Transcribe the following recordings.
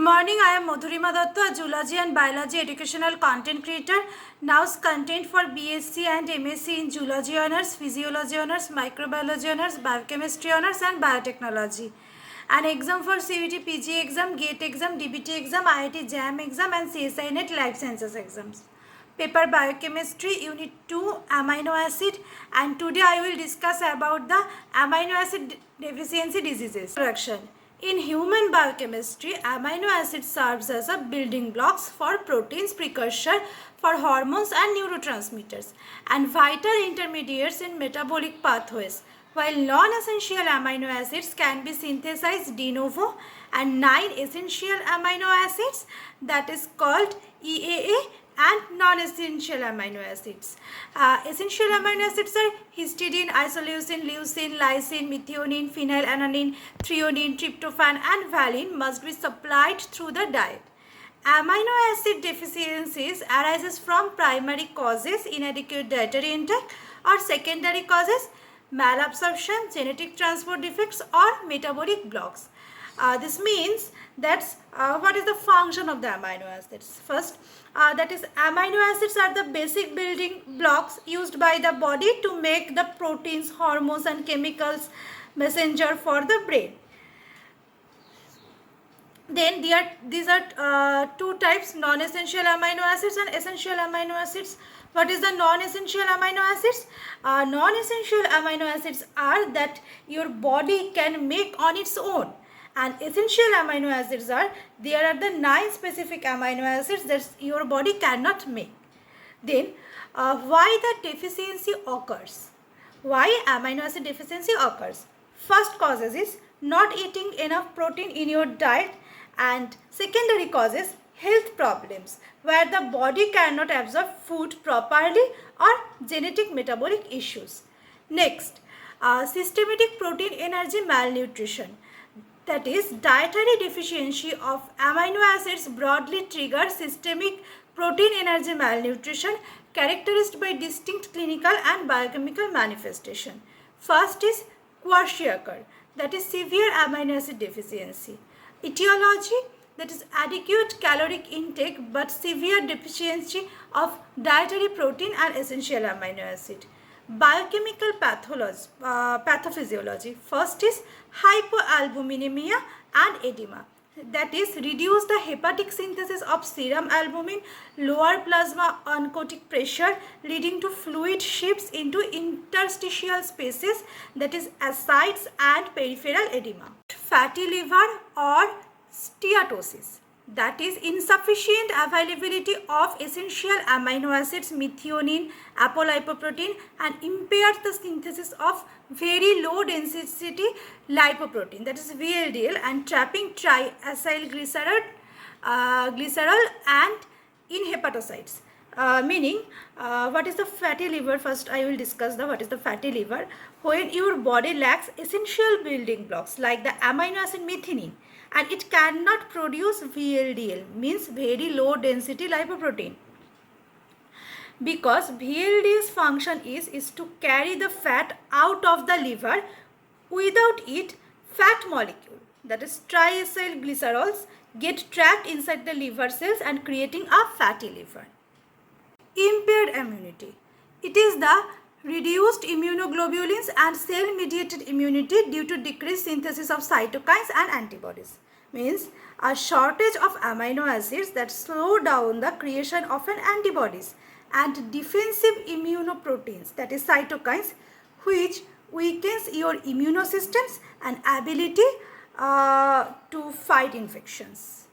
morning, I am Madhurima Datta, a zoology and biology educational content creator. Now's content for B.Sc and M.Sc in zoology honors, physiology honors, microbiology honors, biochemistry honors and biotechnology. An exam for CVT, PG exam, GATE exam, DBT exam, IIT JAM exam and CSI NET Life Sciences exams. Paper Biochemistry, Unit 2, Amino Acid, and today I will discuss about the amino acid deficiency diseases. Introduction. In human biochemistry, amino acid serves as a building blocks for proteins, precursor for hormones and neurotransmitters, and vital intermediates in metabolic pathways. While non-essential amino acids can be synthesized de novo, and 9 essential amino acids, that is called EAA, and non-essential amino acids. Essential amino acids are histidine, isoleucine, leucine, lysine, methionine, phenylalanine, threonine, tryptophan and valine must be supplied through the diet. Amino acid deficiencies arises from primary causes, inadequate dietary intake, or secondary causes, malabsorption, genetic transport defects or metabolic blocks. This means that's what is the function of the amino acids. First, that is amino acids are the basic building blocks used by the body to make the proteins, hormones and chemicals messenger for the brain. Then these are two types, non-essential amino acids and essential amino acids. What is the non-essential amino acids? Non-essential amino acids are that your body can make on its own. And essential amino acids are, there are the 9 specific amino acids that your body cannot make. Then, why the deficiency occurs? Why amino acid deficiency occurs? First causes is not eating enough protein in your diet, and secondary causes health problems where the body cannot absorb food properly or genetic metabolic issues. Next, systematic protein energy malnutrition. That is, dietary deficiency of amino acids broadly triggers systemic protein energy malnutrition characterized by distinct clinical and biochemical manifestation. First is kwashiorkor, that is severe amino acid deficiency. Etiology, that is adequate caloric intake but severe deficiency of dietary protein and essential amino acid. Biochemical pathophysiology. First is hypoalbuminemia and edema. That is, reduce the hepatic synthesis of serum albumin, lower plasma oncotic pressure leading to fluid shifts into interstitial spaces, that is ascites and peripheral edema. Fatty liver or steatosis. That is, insufficient availability of essential amino acids, methionine, apolipoprotein, and impairs the synthesis of very low density lipoprotein, that is VLDL, and trapping triacylglycerol and in hepatocytes. Meaning, what is the fatty liver? First, I will discuss what is the fatty liver. When your body lacks essential building blocks like the amino acid methionine, and it cannot produce VLDL, means very low density lipoprotein, because VLDL's function is to carry the fat out of the liver. Without it, fat molecule, that is triacylglycerols, get trapped inside the liver cells and creating a fatty liver. Impaired immunity. It is the reduced immunoglobulins and cell-mediated immunity due to decreased synthesis of cytokines and antibodies. Means a shortage of amino acids that slow down the creation of an antibodies, and defensive immunoproteins, that is cytokines, which weakens your immunosystems and ability to fight infections.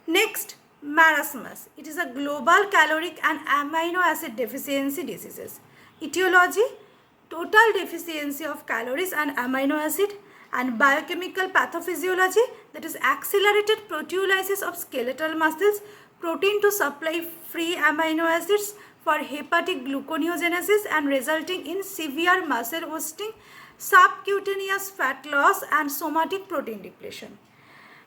Next, marasmus. It is a global caloric and amino acid deficiency diseases. Etiology, total deficiency of calories and amino acid, and biochemical pathophysiology, that is accelerated proteolysis of skeletal muscles, protein to supply free amino acids for hepatic gluconeogenesis and resulting in severe muscle wasting, subcutaneous fat loss and somatic protein depletion.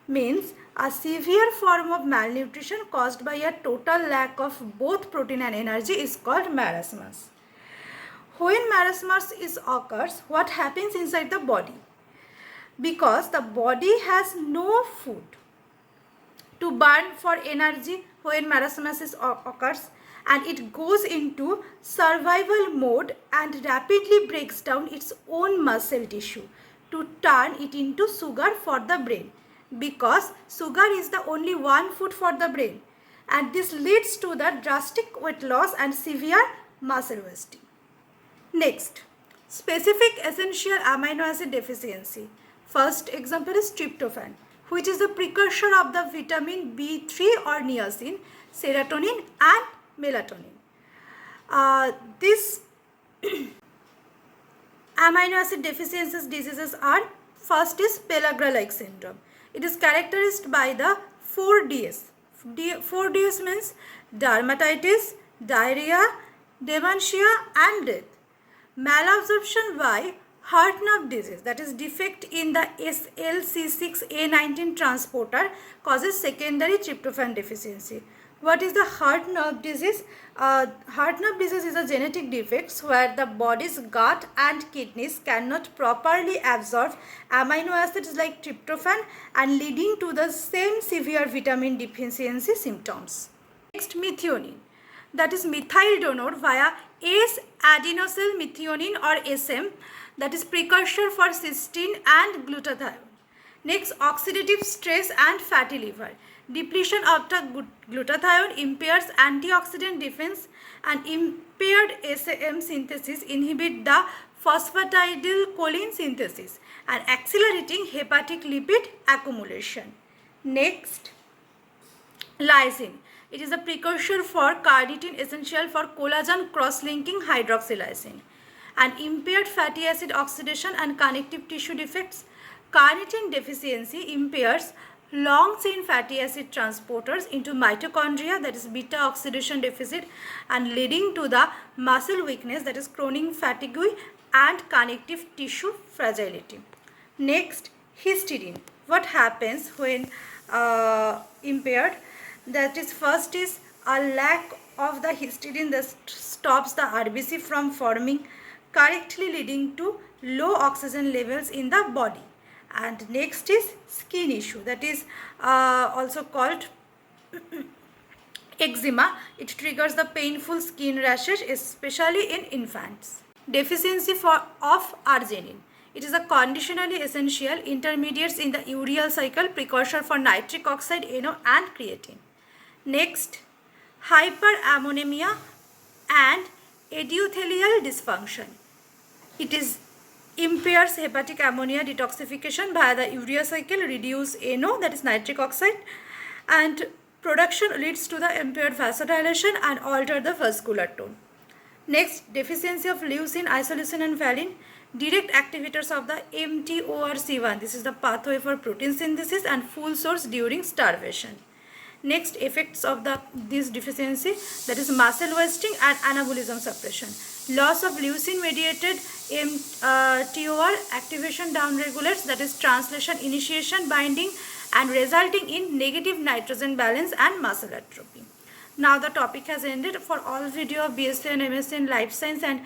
Means a severe form of malnutrition caused by a total lack of both protein and energy is called marasmus. When marasmus occurs, what happens inside the body? Because the body has no food to burn for energy when metastasization occurs, and it goes into survival mode and rapidly breaks down its own muscle tissue to turn it into sugar for the brain, because sugar is the only one food for the brain, and this leads to the drastic weight loss and severe muscle wasting. Next, specific essential amino acid deficiency. First example is tryptophan, which is the precursor of the vitamin B3 or niacin, serotonin and melatonin. These amino acid deficiencies diseases are, first is pellagra-like syndrome. It is characterized by the 4Ds. 4Ds means dermatitis, diarrhea, dementia and death. Malabsorption by heart nerve disease, that is defect in the SLC6A19 transporter, causes secondary tryptophan deficiency. What is the heart nerve disease? Heart nerve disease is a genetic defect where the body's gut and kidneys cannot properly absorb amino acids like tryptophan and leading to the same severe vitamin deficiency symptoms. Next, methionine, that is methyl donor via S-adenosyl methionine or SM, that is precursor for cysteine and glutathione. Next, oxidative stress and fatty liver. Depletion of the glutathione impairs antioxidant defense, and impaired SM synthesis inhibit the phosphatidylcholine synthesis and accelerating hepatic lipid accumulation. Next, lysine. It is a precursor for carnitine essential for collagen cross-linking hydroxylysine, and impaired fatty acid oxidation and connective tissue defects. Carnitine deficiency impairs long-chain fatty acid transporters into mitochondria, that is beta oxidation deficit, and leading to the muscle weakness, that is chronic fatigue and connective tissue fragility. Next, histidine. What happens when impaired? That is, first is a lack of the histidine that stops the RBC from forming correctly, leading to low oxygen levels in the body. And next is skin issue, that is also called eczema. It triggers the painful skin rashes, especially in infants. Deficiency of arginine. It is a conditionally essential intermediates in the ureal cycle, precursor for nitric oxide, NO and creatine. Next, hyperammonemia and endothelial dysfunction. It is impairs hepatic ammonia detoxification via the urea cycle, reduce NO, that is nitric oxide, and production leads to the impaired vasodilation and alter the vascular tone. Next, deficiency of leucine, isoleucine and valine, direct activators of the mTORC1. This is the pathway for protein synthesis and fuel source during starvation. Next, effects of this deficiency, that is muscle wasting and anabolism suppression. Loss of leucine mediated mTOR activation downregulates, that is translation initiation binding, and resulting in negative nitrogen balance and muscle atrophy. Now the topic has ended. For all video of B.Sc and M.Sc in Life Science and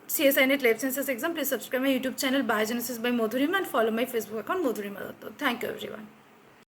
CSI Net Life Sciences exam, please subscribe my YouTube channel Biogenesis by Madhurima and follow my Facebook account Madhurima Datta. Thank you everyone.